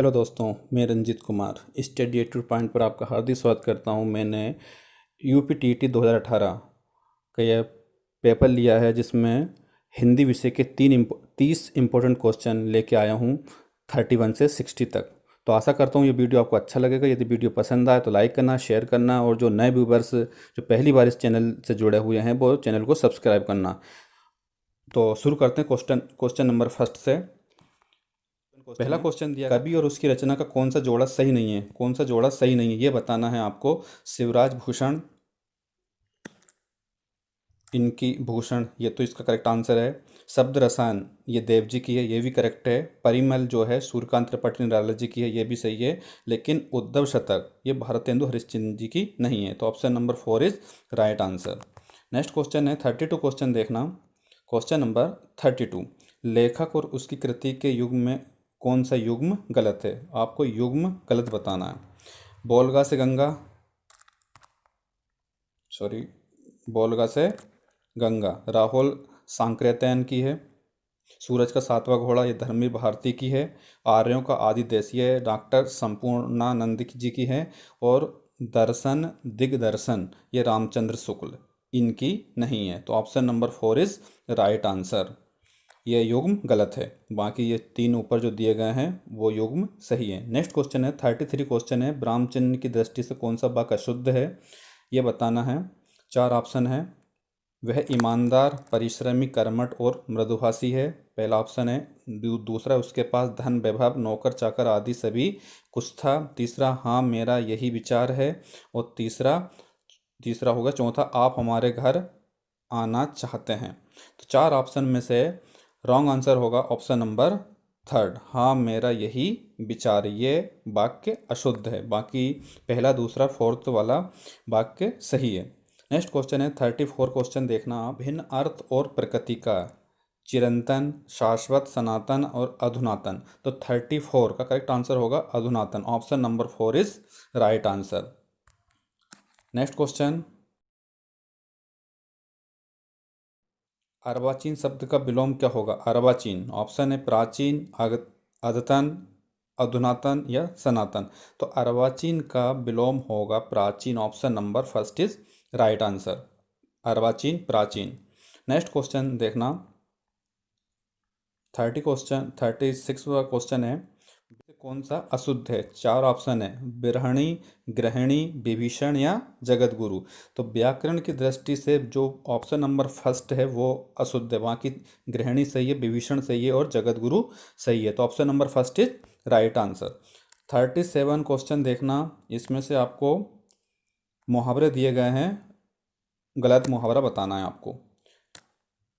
Hello दोस्तों, मैं Ranjit Kumar study at point पर आपका हार्दिक स्वागत करता हूं। मैंने यूपीटीटी 2018 का यह पेपर लिया है जिसमें हिंदी विषय के 30 इम्पोर्टेंट क्वेश्चन लेके आया हूं 31 से 60 तक। तो आशा करता हूं ये वीडियो आपको अच्छा लगेगा। यदि वीडियो पसंद आए तो लाइक करना, शेयर करना, और जो नए व्यूवर्स जो पहली बार इस चैनल से जुड़े हुए हैं वो चैनल को सब्सक्राइब करना। तो शुरू करते हैं क्वेश्चन नंबर फर्स्ट से। पहला क्वेश्चन दिया, कवि और उसकी रचना का कौन सा जोड़ा सही नहीं है। कौन सा जोड़ा सही नहीं है ये बताना है आपको। शिवराज भूषण, इनकी भूषण, ये तो इसका करेक्ट आंसर है। शब्द रसायन ये देव जी की है, ये भी करेक्ट है। परिमल जो है सूर्यकांत त्रिपाठी निराला जी की है, ये भी सही है। लेकिन उद्धव शतक ये भारतेंदु हरिश्चंद्र जी की नहीं है। तो option number 4 is right answer. Next question है 32 क्वेश्चन देखना। क्वेश्चन नंबर 32, लेखक और उसकी कृति के युग में कौन सा युग्म गलत है। आपको युग्म गलत बताना है। बोलगा से गंगा, सॉरी, बोलगा से गंगा राहुल सांकृत्यायन की है। सूरज का सातवां घोड़ा ये धर्मवीर भारती की है। आर्यों का आदि देश ये डॉक्टर संपूर्णानंद जी की है। और दर्शन दिग्दर्शन ये रामचंद्र शुक्ल इनकी नहीं है। तो option number 4 is right answer. ये युग्म गलत है, बाकी ये तीन ऊपर जो दिए गए हैं वो युग्म सही है। नेक्स्ट क्वेश्चन है 33 क्वेश्चन है, ब्राह्मचिन्ह की दृष्टि से कौन सा वाक्य अशुद्ध है ये बताना है। 4 ऑप्शन है। वह ईमानदार, परिश्रमी, कर्मठ और मृदुभाषी है, पहला ऑप्शन है। दूसरा, उसके पास धन, वैभव, नौकर चाकर आदि सभी कुछ था। तीसरा, हाँ मेरा यही विचार है। और तीसरा होगा चौथा, आप हमारे घर आना चाहते हैं। तो 4 ऑप्शन में से रॉन्ग आंसर होगा ऑप्शन नंबर 3, हाँ मेरा यही विचार। ये वाक्य अशुद्ध है, बाकी पहला, दूसरा, फोर्थ वाला वाक्य सही है। नेक्स्ट क्वेश्चन है 34 क्वेश्चन देखना आप। भिन्न अर्थ और प्रकृति का चिरंतन, शाश्वत, सनातन और अधुनातन। तो 34 का करेक्ट आंसर होगा अधुनातन। Option number 4 is right answer. Next question, अर्वाचीन शब्द का विलोम क्या होगा। अर्वाचीन ऑप्शन है प्राचीन, अद्यतन, अधुनातन या सनातन। तो अर्वाचीन का विलोम होगा प्राचीन। Option number 1 is right answer. अर्वाचीन प्राचीन। नेक्स्ट क्वेश्चन देखना 36 क्वेश्चन है। कौन सा अशुद्ध है। 4 ऑप्शन है, बिरहणी, ग्रहणी, विभीषण या जगतगुरु। तो व्याकरण की दृष्टि से जो ऑप्शन नंबर 1 है वो अशुद्ध है, बाकी ग्रहणी सही है, विभीषण सही है और जगतगुरु सही है। तो option number 1 is right answer. 37 question देखना, इसमें से आपको मुहावरे दिए गए हैं, गलत मुहावरा बताना है आपको।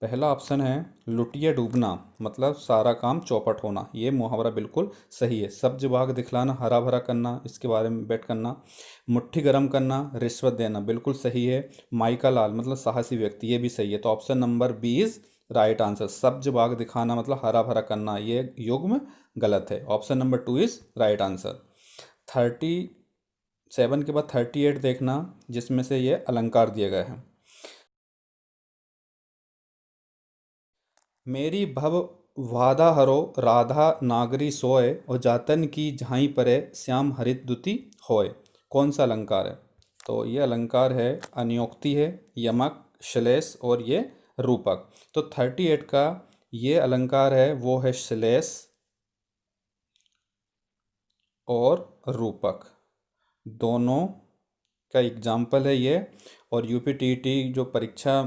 पहला ऑप्शन है लुटिया डूबना, मतलब सारा काम चौपट होना, ये मुहावरा बिल्कुल सही है। सब्ज बाग दिखलाना, हरा भरा करना, इसके बारे में बेट करना। मुट्ठी गर्म करना, रिश्वत देना, बिल्कुल सही है। माइका लाल मतलब साहसी व्यक्ति, ये भी सही है। तो option number B is right answer. सब्ज बाग दिखाना मतलब हरा भरा करना, ये युग्म गलत है। Option number 2 is right answer. 37 के बाद 38 देखना, जिसमें से ये अलंकार दिए गए हैं। मेरी भव वाधा हरो, राधा नागरी सोय, और जातन की झाई परे, श्याम हरित दुति होय। कौन सा अलंकार है। तो ये अलंकार है, अनियोक्ति है, यमक, श्लेष और ये रूपक। तो 38 का ये अलंकार है वो है श्लेष और रूपक, दोनों का एग्जाम्पल है ये। और यूपीटीटी जो परीक्षा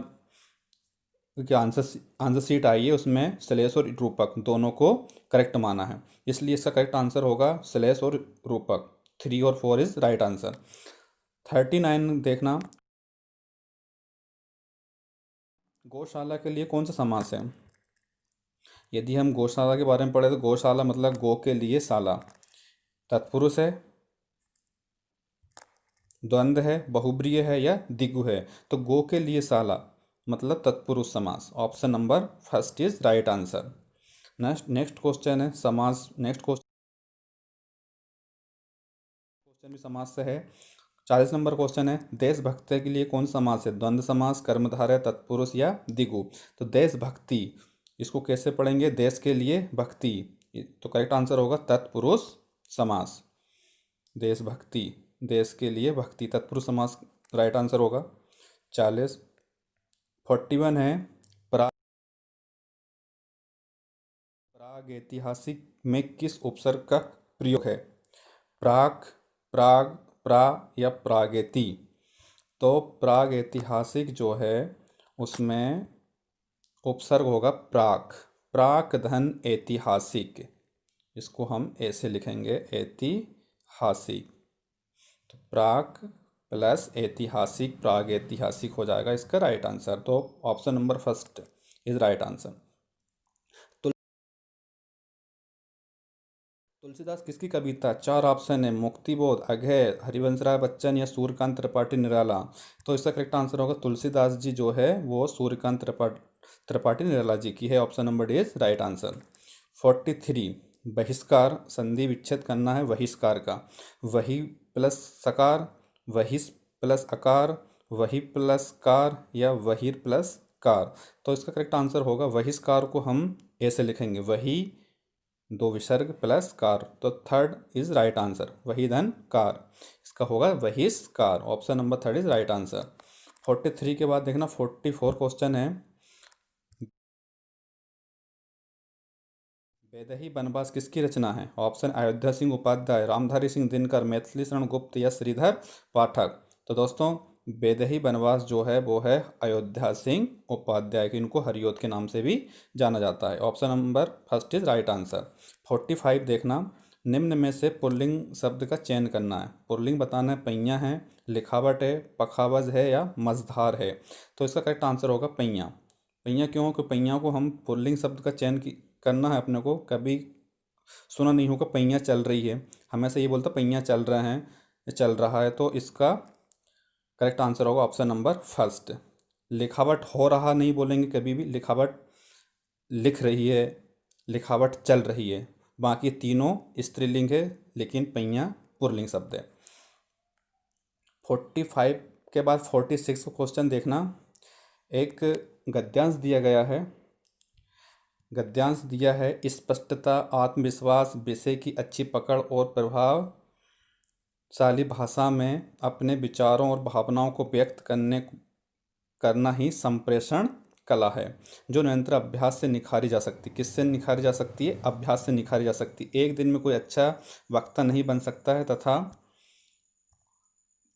की आंसर सीट आई है उसमें श्लेष और रूपक दोनों को करेक्ट माना है, इसलिए इसका करेक्ट आंसर होगा श्लेष और रूपक। 3 और 4 इज राइट आंसर। 39 देखना, गौशाला के लिए कौन सा समास है। यदि हम गौशाला के बारे में पढ़े तो गौशाला मतलब गौ के लिए शाला, तत्पुरुष है, द्वंद्व है, बहुब्रीय है या दिगु है। तो गो के लिए शाला मतलब तत्पुरुष समास। Option number 1 is right answer. Next question है समास। नेक्स्ट क्वेश्चन भी समास से है। 40 नंबर क्वेश्चन है, देशभक्ति के लिए कौन सा समास है। द्वंद्व समास, कर्मधारय, तत्पुरुष या दिगु। तो देशभक्ति, इसको कैसे पढ़ेंगे, देश के लिए भक्ति, तो करेक्ट आंसर होगा तत्पुरुष समास, देशभक्ति, देश के लिए भक्ति, तत्पुरुष समास राइट आंसर होगा। 40। 41 है प्रागैतिहासिक में किस उपसर्ग का प्रयोग है? प्राक, प्राग, प्रा या प्रागैति? तो प्रागैतिहासिक जो है उसमें उपसर्ग होगा प्राक, प्राक धन ऐतिहासिक, इसको हम ऐसे लिखेंगे ऐतिहासिक। तो प्राक प्लस ऐतिहासिक प्रागैतिहासिक हो जाएगा इसका राइट आंसर। तो option number first is right answer. Tulsidas किसकी कविता? 4 ऑप्शन है, मुक्तिबोध, अघै, हरिवंश राय बच्चन या सूर्यकांत त्रिपाठी निराला। तो इसका करेक्ट आंसर होगा तुलसीदास जी जो है वो सूर्यकांत त्रिपाठी निराला जी की है। Option number D is right answer. 43 बहिष्कार, संधि विच्छेद करना है बहिष्कार का। वही प्लस सकार, वहिस प्लस अकार, वही प्लस कार या वहीर प्लस कार। तो इसका करेक्ट आंसर होगा बहिष्कार को हम ऐसे लिखेंगे, वही दो विसर्ग प्लस कार। तो थर्ड इज राइट आंसर, वही धन कार, इसका होगा बहिष्कार। Option number third is right answer. 43 के बाद देखना 44 क्वेश्चन है, वैदेही वनवास किसकी रचना है? ऑप्शन अयोध्या सिंह उपाध्याय, रामधारी सिंह दिनकर, मैथिली शरण गुप्त या श्रीधर पाठक। तो दोस्तों वैदेही वनवास जो है वो है अयोध्या सिंह उपाध्याय की, इनको हरिऔध के नाम से भी जाना जाता है। Option number first is right answer. 45 देखना, निम्न में से पुल्लिंग शब्द का चयन करना है। पुल्लिंग बताना है, पैया है, लिखावट है, पखावज है या मझधार है। तो इसका करेक्ट आंसर होगा पैया। पैया क्यों? कि पैया को हम पुल्लिंग शब्द का चयन करना है अपने को। कभी सुना नहीं होगा पैया चल रही है, हमेशा ये बोलता पैया चल रहे हैं, चल रहा है। तो इसका करेक्ट आंसर होगा ऑप्शन नंबर फर्स्ट। लिखावट हो रहा नहीं बोलेंगे कभी भी, लिखावट लिख रही है, लिखावट चल रही है। बाकी तीनों स्त्रीलिंग है लेकिन पैया पुल्लिंग शब्द है। 45 के बाद 46 को क्वेश्चन देखना, एक गद्यांश दिया गया है। गद्यांश दिया है, स्पष्टता, आत्मविश्वास, विषय की अच्छी पकड़ और प्रभावशाली भाषा में अपने विचारों और भावनाओं को व्यक्त करना ही संप्रेषण कला है, जो निरंतर अभ्यास से निखारी जा सकती। किससे निखारी जा सकती है? अभ्यास से निखारी जा सकती। एक दिन में कोई अच्छा वक्ता नहीं बन सकता है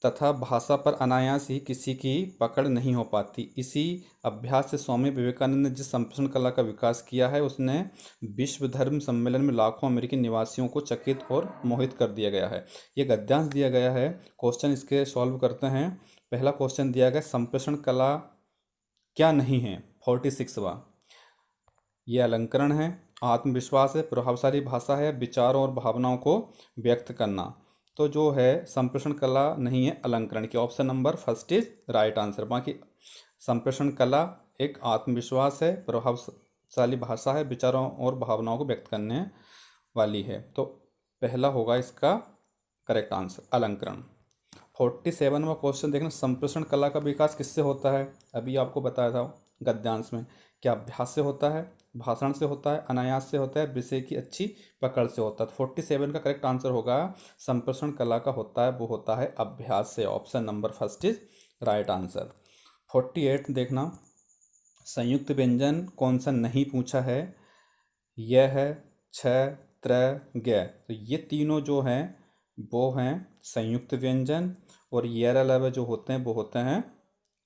तथा भाषा पर अनायास ही किसी की पकड़ नहीं हो पाती। इसी अभ्यास से स्वामी विवेकानंद ने जिस संप्रेषण कला का विकास किया है उसने विश्व धर्म सम्मेलन में लाखों अमेरिकी निवासियों को चकित और मोहित कर दिया गया है। ये गद्यांश दिया गया है, क्वेश्चन इसके सॉल्व करते हैं। पहला क्वेश्चन दिया गया, संप्रेषण कला क्या नहीं है? 46वां, ये अलंकरण है, आत्मविश्वास है, प्रभावशाली भाषा है, विचारों और भावनाओं को व्यक्त करना। तो जो है संप्रेषण कला नहीं है अलंकरण की। Option number first is right answer. बाकी संप्रेषण कला एक आत्मविश्वास है, प्रभावशाली भाषा है, विचारों और भावनाओं को व्यक्त करने वाली है। तो पहला होगा इसका करेक्ट आंसर अलंकरण। 47वां क्वेश्चन देखना, संप्रेषण कला का विकास किससे होता है? अभी आपको बताया था गद्यांश में, क्या अभ्यास से होता है, भाषण से होता है, अनायास से होता है, विषय की अच्छी पकड़ से होता है। 47 का करेक्ट आंसर होगा संप्रेषण कला का होता है वो होता है अभ्यास से। Option number first is right answer. 48 देखना, संयुक्त व्यंजन कौन सा नहीं पूछा है? यह है, छ, त्र, ग। तो ये तीनों जो हैं वो हैं संयुक्त व्यंजन, और ये अलावा जो होते हैं वो होते हैं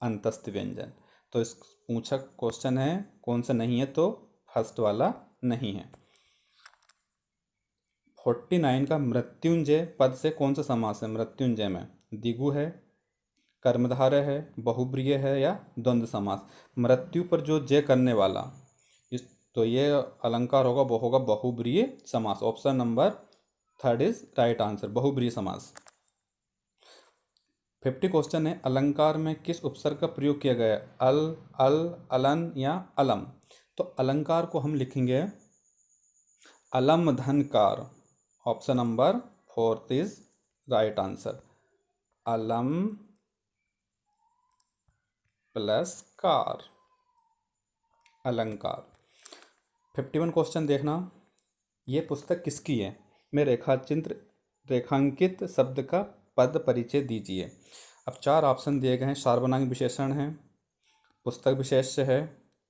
अंतस्थ व्यंजन। तो इस पूछा क्वेश्चन है कौन सा नहीं है, तो फर्स्ट वाला नहीं है। 49 का, मृत्युंजय पद से कौन सा समास है? मृत्युंजय में दिगु है, कर्मधारय है, बहुब्रीहि है या द्वंद्व समास। मृत्यु पर जो जय करने वाला इस, तो ये अलंकार होगा वो होगा बहुब्रीहि समास। Option number third is right answer, बहुब्रीहि समास। 50 क्वेश्चन है, अलंकार में किस उपसर्ग का प्रयोग किया गया है? अल, अल, अलन या अलम। तो अलंकार को हम लिखेंगे अलम धनकार। Option number fourth is right answer, अलम प्लस कार, अलंकार। 51 क्वेश्चन देखना, ये पुस्तक किसकी है? में रेखांकित शब्द का पद परिचय दीजिए। अब चार ऑप्शन दिए गए हैं। सार्वनामिक विशेषण है, पुस्तक विशेष्य है,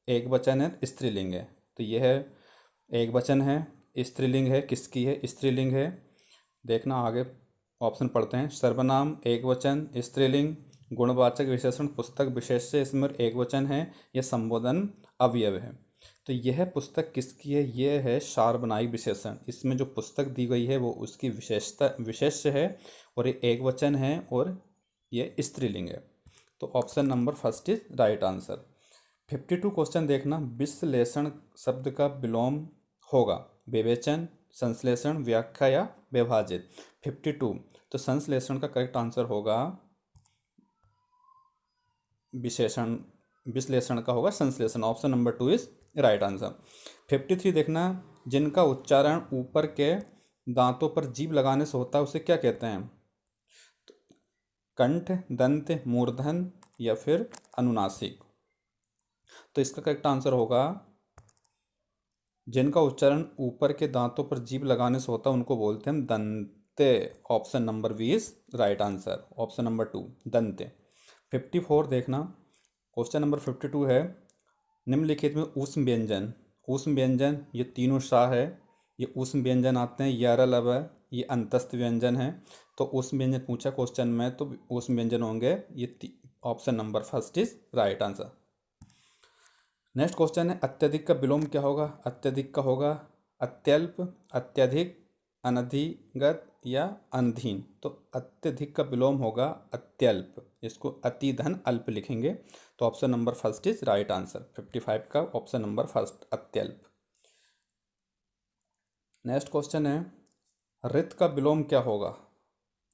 एक वचन है, स्त्रीलिंग है। तो यह है एक वचन है, स्त्रीलिंग है, किसकी है? स्त्रीलिंग है। देखना आगे ऑप्शन पढ़ते हैं। सर्वनाम एक वचन, स्त्रीलिंग, गुणवाचक विशेषण, पुस्तक विशेष्य, इसमें एक वचन है, यह संबोधन अवयव है। तो यह पुस्तक किसकी है? यह है सार्वनामिक विशेषण। इसमें जो पुस्तक दी गई है वो उसकी विशेषता विशेष्य है और ये एक वचन है और ये स्त्रीलिंग है। तो option number first is right answer. 52 question देखना। विश्लेषण शब्द का विलोम होगा विवेचन, संश्लेषण, व्याख्या या विभाजित। 52 तो संश्लेषण का करेक्ट आंसर होगा विशेषण, विश्लेषण का होगा संश्लेषण। Option number 2 is right answer. 53 देखना। जिनका उच्चारण ऊपर के दांतों पर जीभ लगाने से होता है उसे क्या कहते हैं? कंठ, दंत, मूर्धन या फिर अनुनासिक। तो इसका करेक्ट आंसर होगा जिनका उच्चारण ऊपर के दांतों पर जीभ लगाने से होता है उनको बोलते हैं दंते। Option number B is right answer. Option number 2 दंते। 54 देखना। क्वेश्चन नंबर 52 है निम्नलिखित में ऊष्म व्यंजन, ऊष्म व्यंजन ये तीनों शाह है, ये ऊष्म व्यंजन आते हैं। यारा लब है, ये अंतस्थ व्यंजन है। तो ऊष्म व्यंजन पूछा क्वेश्चन में तो ऊष्म व्यंजन होंगे ये। Option number first is right answer. Next question है अत्यधिक का विलोम क्या होगा? अत्यधिक का होगा अत्यल्प, अत्यधिक, अनधिगत या अनधीन। तो अत्यधिक का विलोम होगा अत्यल्प, इसको अति धन अल्प लिखेंगे। तो option number first is right answer. 55 का ऑप्शन नंबर फर्स्ट अत्यल्प। नेक्स्ट क्वेश्चन है रित का विलोम क्या होगा?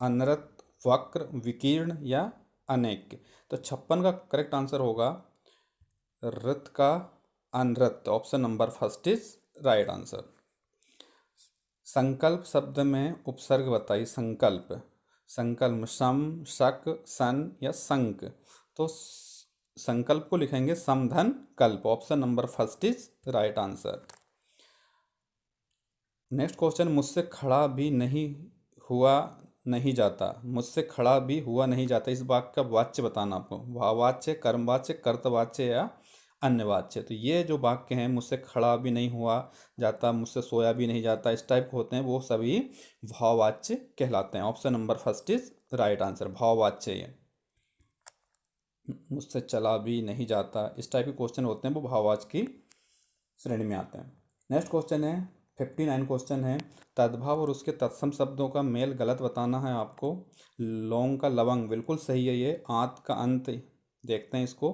अनरत, वक्र, विकीर्ण या अनेक। तो 56 का करेक्ट आंसर होगा रित का अनरत। Option number first is right answer. संकल्प शब्द में उपसर्ग बताइए। संकल्प, संकल्प सम, शक, सन या संक। तो संकल्प को लिखेंगे समधन कल्प। Option number first is right answer. Next question मुझसे खड़ा भी नहीं हुआ नहीं जाता, मुझसे खड़ा भी हुआ नहीं जाता, इस वाक्य का वाच्य बताना आपको। भाववाच्य, कर्मवाच्य, कर्तवाच्य या अन्य वाच्य। तो ये जो वाक्य हैं मुझसे खड़ा भी नहीं हुआ जाता, मुझसे सोया भी नहीं जाता, इस टाइप के होते हैं, वो सभी भाववाच्य कहलाते हैं। Option number first is right answer. भाववाच्य ये मुझसे चला भी नहीं जाता, इस टाइप के क्वेश्चन होते हैं वो भाववाच्य की श्रेणी में आते हैं। नेक्स्ट क्वेश्चन है 59 क्वेश्चन है तद्भाव और उसके तत्सम शब्दों का मेल गलत बताना है आपको। लौंग का लवंग बिल्कुल सही है ये। आंत का अंत देखते हैं इसको।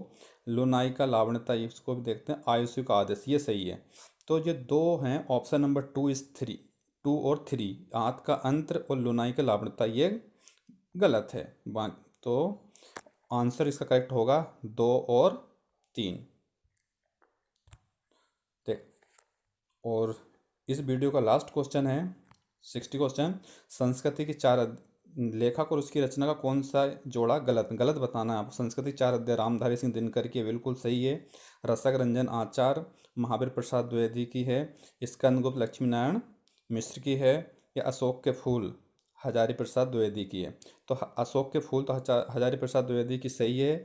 लुनाई का लावण्यता इसको भी देखते हैं। आयुष्य का आदेश ये सही है। तो ये दो हैं। ऑप्शन नंबर 2 इज 3, 2 और 3 आंत का अंत और लुनाई का लावण्यता ये गलत है। तो आंसर इसका करेक्ट होगा 2 और 3। देख और इस वीडियो का लास्ट क्वेश्चन है 60 क्वेश्चन। संस्कृति की चार लेखक और उसकी रचना का कौन सा जोड़ा गलत गलत बताना है आप। संस्कृति 4 अध्याय रामधारी सिंह दिनकर की बिल्कुल सही है। रसक रंजन आचार्य महावीर प्रसाद द्विवेदी की है। स्कंदगुप्त लक्ष्मी नारायण मिश्र की है। या अशोक के फूल हजारी प्रसाद द्विवेदी की है। तो अशोक के फूल तो हजारी प्रसाद द्विवेदी की सही है।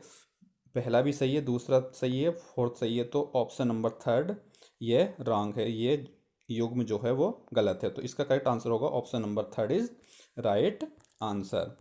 पहला भी सही है, दूसरा सही है, फोर्थ सही है। तो ऑप्शन नंबर 3 ये रॉन्ग है, ये युग्म जो है वो गलत है। तो इसका करेक्ट आंसर होगा option number 3 is right answer.